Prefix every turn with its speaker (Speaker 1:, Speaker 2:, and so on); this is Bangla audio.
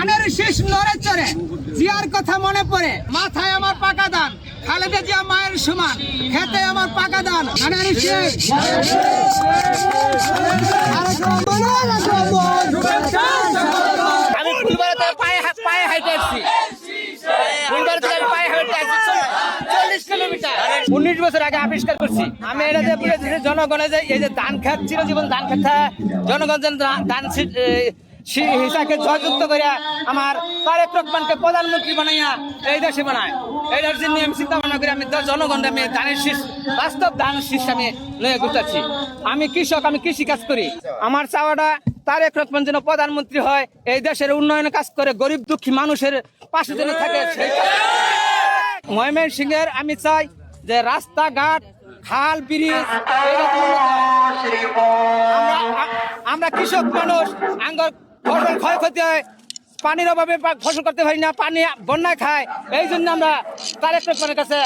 Speaker 1: ধানের শীষ নড়ে চড়ে জিয়ার কথা মনে পড়ে, মাথায় আমার পাকা ধান, খালেদা জিয়া মায়ের সমান, খেতে আমার পাকা ধান। ধানের শীষ
Speaker 2: আমি ফুলবাড়িতে পায়ে হাইটে আসছি, ফুলবাড়িতে পায়ে হাইটে আসছি 40 কিলোমিটার। 19 বছর আগে আবিষ্কার করছি আমি এটা যে বুঝেছি জনগণে যে এই যে ধান খেত চিরজীবন ধান খেত জনগণ যেন ধান হিসাবে জয়যুক্ত করে আমার তারেক রহমানকে প্রধানমন্ত্রী বানাইয়া এই দেশে বানায়। এইটার জন্য আমি চিন্তা ভাবনা করি আমি জনগণ আমি ধানের শীষ, বাস্তব ধানের শীষ আমি লয়ে ঘুরতেছি। আমি কৃষক, আমি কৃষি কাজ করি। আমার চাওয়াটা তারেক রহমান যেন প্রধানমন্ত্রী হয়, এই দেশের উন্নয়নের কাজ করে, গরিব দুঃখী মানুষের পাশে যেন থাকে। সেই ময়মনসিংহের আমি চাই যে রাস্তাঘাট, খাল, ব্রিজ, আমরা কৃষক মানুষ, আঙ্গর ফসল ক্ষয়ক্ষতি হয়, পানির অভাবে ফসল করতে পারি না, পানি বন্যায় খায়। এই জন্য আমরা তারেক রহমানের কাছে